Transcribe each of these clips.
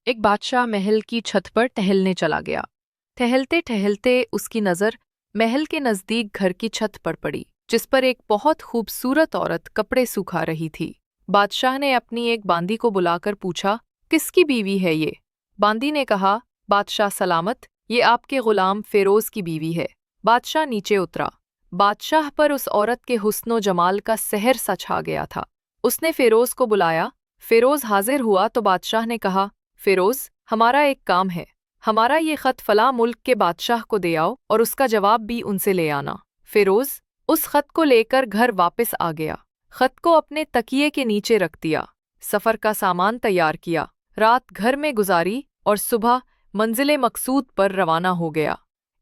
एक बादशाह महल की छत पर टहलने चला गया। टहलते टहलते उसकी नज़र महल के नज़दीक घर की छत पर पड़ी, जिस पर एक बहुत खूबसूरत औरत कपड़े सुखा रही थी। बादशाह ने अपनी एक बांदी को बुलाकर पूछा, किसकी बीवी है ये? बांदी ने कहा, बादशाह सलामत, ये आपके गुलाम फेरोज की बीवी है। बादशाह नीचे उतरा। बादशाह पर उस औरत के हुस्नो जमाल का सहर सा छा गया था। उसने फेरोज को बुलाया। फेरोज हाजिर हुआ तो बादशाह ने कहा, फेरोज, हमारा एक काम है। हमारा ये खत फलां मुल्क के बादशाह को दे आओ और उसका जवाब भी उनसे ले आना। फेरोज उस खत को लेकर घर वापस आ गया। खत को अपने तकिए के नीचे रख दिया। सफ़र का सामान तैयार किया। रात घर में गुजारी और सुबह मंजिले मकसूद पर रवाना हो गया।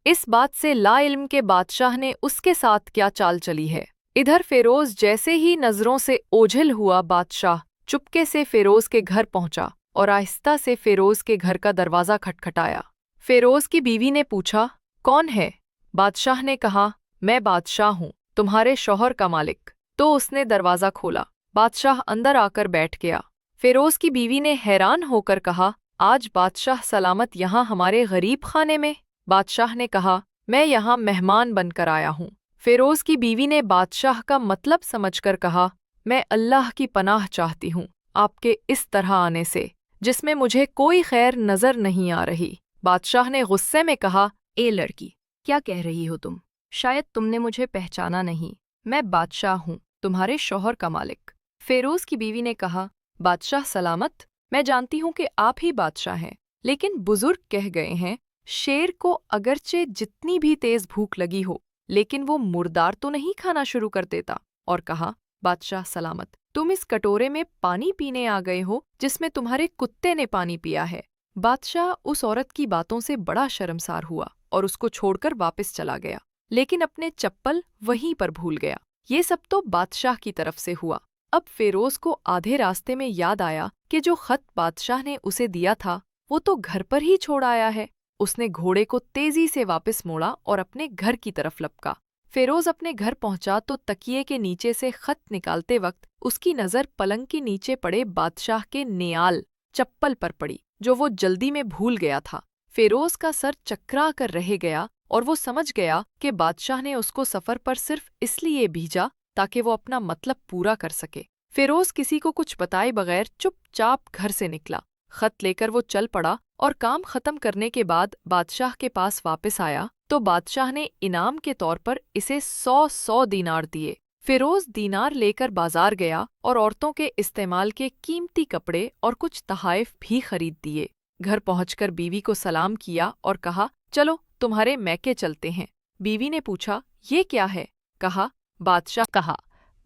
इस बात से ला इल्म के बादशाह ने उसके साथ क्या चाल चली है। इधर फेरोज जैसे ही नज़रों से ओझल हुआ, बादशाह चुपके से फेरोज के घर पहुंचा और आहिस्ता से फेरोज के घर का दरवाज़ा खटखटाया। फेरोज की बीवी ने पूछा, कौन है? बादशाह ने कहा, मैं बादशाह हूँ, तुम्हारे शौहर का मालिक। तो उसने दरवाज़ा खोला। बादशाह अंदर आकर बैठ गया। फेरोज की बीवी ने हैरान होकर कहा, आज बादशाह सलामत यहाँ हमारे गरीब खाने में? बादशाह ने कहा, मैं यहाँ मेहमान बनकर आया हूँ। फेरोज की बीवी ने बादशाह का मतलब समझकर कहा, मैं अल्लाह की पनाह चाहती हूँ आपके इस तरह आने से, जिसमें मुझे कोई खैर नज़र नहीं आ रही। बादशाह ने गुस्से में कहा, ए लड़की, क्या कह रही हो तुम? शायद तुमने मुझे पहचाना नहीं। मैं बादशाह हूँ, तुम्हारे शौहर का मालिक। फेरोज की बीवी ने कहा, बादशाह सलामत, मैं जानती हूँ कि आप ही बादशाह हैं, लेकिन बुजुर्ग कह गए हैं, शेर को अगरचे जितनी भी तेज भूख लगी हो, लेकिन वो मुर्दार तो नहीं खाना शुरू कर देता। और कहा, बादशाह सलामत, तुम इस कटोरे में पानी पीने आ गए हो जिसमें तुम्हारे कुत्ते ने पानी पिया है। बादशाह उस औरत की बातों से बड़ा शर्मसार हुआ और उसको छोड़कर वापस चला गया, लेकिन अपने चप्पल वहीं पर भूल गया। ये सब तो बादशाह की तरफ से हुआ। अब फेरोज को आधे रास्ते में याद आया कि जो खत बादशाह ने उसे दिया था वो तो घर पर ही छोड़ आया है। उसने घोड़े को तेजी से वापस मोड़ा और अपने घर की तरफ लपका। फेरोज अपने घर पहुंचा तो तकिए के नीचे से खत निकालते वक्त उसकी नज़र पलंग के नीचे पड़े बादशाह के नियाल चप्पल पर पड़ी, जो वो जल्दी में भूल गया था। फेरोज का सर चकरा कर रह गया और वो समझ गया कि बादशाह ने उसको सफ़र पर सिर्फ इसलिए भेजा ताकि वो अपना मतलब पूरा कर सके। फेरोज किसी को कुछ बताए बगैर चुपचाप घर से निकला। खत लेकर वो चल पड़ा और काम खत्म करने के बाद बादशाह के पास वापस आया तो बादशाह ने इनाम के तौर पर इसे 100 दीनार दिए। फेरोज दीनार लेकर बाजार गया और औरतों के इस्तेमाल के कीमती कपड़े और कुछ तहाइफ भी खरीद दिए। घर पहुंचकर बीवी को सलाम किया और कहा, चलो तुम्हारे मैके चलते हैं। बीवी ने पूछा, ये क्या है? कहा,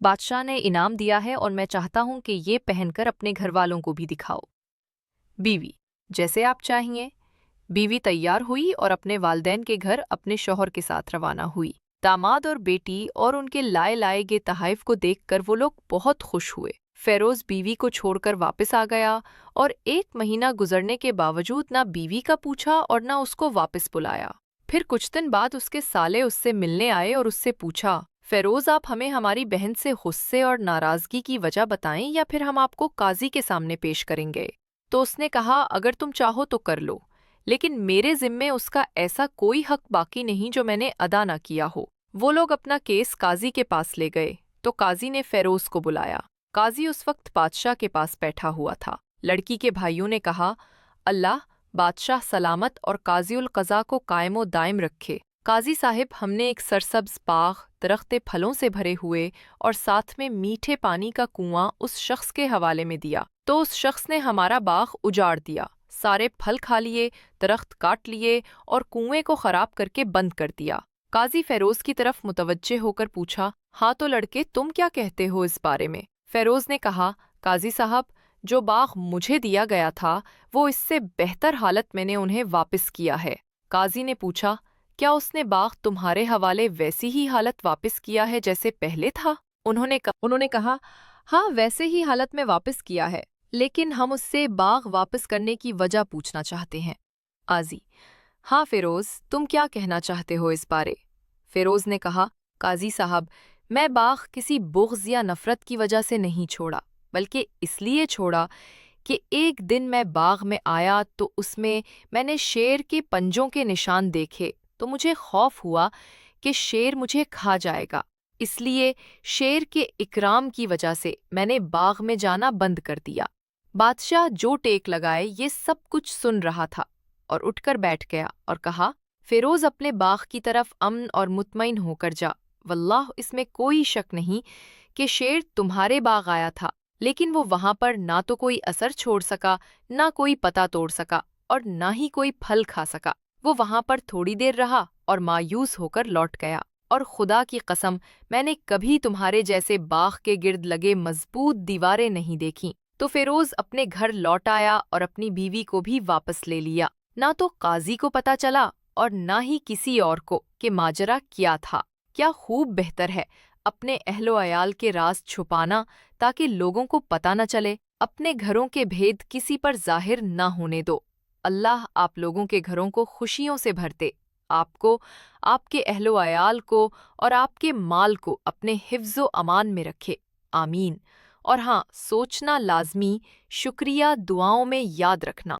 बादशाह ने इनाम दिया है और मैं चाहता हूँ कि ये पहनकर अपने घर वालों को भी दिखाओ। बीवी, जैसे आप चाहिए। बीवी तैयार हुई और अपने वालदैन के घर अपने शौहर के साथ रवाना हुई। दामाद और बेटी और उनके लाए गए तहाइफ को देखकर वो लोग बहुत खुश हुए। फेरोज बीवी को छोड़कर वापस आ गया और 1 महीना गुजरने के बावजूद ना बीवी का पूछा और ना उसको वापस बुलाया। फिर कुछ दिन बाद उसके साले उससे मिलने आए और उससे पूछा, फेरोज, आप हमें हमारी बहन से गुस्से और नाराज़गी की वजह बताएं या फिर हम आपको काजी के सामने पेश करेंगे। तो उसने कहा, अगर तुम चाहो तो कर लो, लेकिन मेरे ज़िम्मे उसका ऐसा कोई हक बाकी नहीं जो मैंने अदा ना किया हो। वो लोग अपना केस काजी के पास ले गए तो काजी ने फेरोज को बुलाया। काजी उस वक्त बादशाह के पास बैठा हुआ था। लड़की के भाइयों ने कहा, अल्लाह बादशाह सलामत और काजी उल क़ज़ा को कायमो दायम रखे। काजी साहिब, हमने एक सरसब्ज बाग, दरख्ते फलों से भरे हुए और साथ में मीठे पानी का कुआं उस शख्स के हवाले में दिया, तो उस शख्स ने हमारा बाग उजाड़ दिया, सारे फल खा लिए, दरख्त काट लिए और कुएं को खराब करके बंद कर दिया। काजी फेरोज की तरफ मुतवज्जे होकर पूछा, हाँ तो लड़के, तुम क्या कहते हो इस बारे में? फेरोज ने कहा, काजी साहब, जो बाग मुझे दिया गया था वो इससे बेहतर हालत मैंने उन्हें वापस किया है। काजी ने पूछा, क्या उसने बाग तुम्हारे हवाले वैसी ही हालत वापस किया है जैसे पहले था? उन्होंने कहा, हाँ वैसे ही हालत में वापस किया है, लेकिन हम उससे बाग वापस करने की वजह पूछना चाहते हैं। काजी, हाँ फेरोज, तुम क्या कहना चाहते हो इस बारे? फेरोज ने कहा, काजी साहब, मैं बाग किसी बुग़्ज़ या नफ़रत की वजह से नहीं छोड़ा, बल्कि इसलिए छोड़ा کہ ایک دن میں باغ میں آیا تو اس میں نے شیر کے پنجوں کے نشان دیکھے تو مجھے خوف ہوا کہ شیر مجھے کھا جائے گا، اس لیے شیر کے اکرام کی وجہ سے میں نے باغ میں جانا بند کر دیا۔ بادشاہ جو ٹیک لگائے یہ سب کچھ سن رہا تھا اور اٹھ کر بیٹھ گیا اور کہا، فیروز اپنے باغ کی طرف امن اور مطمئن ہو کر جا، واللہ اس میں کوئی شک نہیں کہ شیر تمہارے باغ آیا تھا، لیکن وہ وہاں پر نہ تو کوئی اثر چھوڑ سکا، نہ کوئی پتا توڑ سکا اور نہ ہی کوئی پھل کھا سکا۔ وہ وہاں پر تھوڑی دیر رہا اور مایوس ہو کر لوٹ گیا، اور خدا کی قسم میں نے کبھی تمہارے جیسے باغ کے گرد لگے مضبوط دیواریں نہیں دیکھیں۔ تو فیروز اپنے گھر لوٹ آیا اور اپنی بیوی کو بھی واپس لے لیا۔ نہ تو قاضی کو پتا چلا اور نہ ہی کسی اور کو کہ ماجرا کیا تھا۔ کیا خوب بہتر ہے اپنے اہل و عیال کے راز چھپانا تاکہ لوگوں کو پتہ نہ چلے۔ اپنے گھروں کے بھید کسی پر ظاہر نہ ہونے دو۔ اللہ آپ لوگوں کے گھروں کو خوشیوں سے بھرتے، آپ کو، آپ کے اہل و عیال کو اور آپ کے مال کو اپنے حفظ و امان میں رکھے، آمین۔ اور ہاں، سوچنا لازمی، شکریہ دعاؤں میں یاد رکھنا۔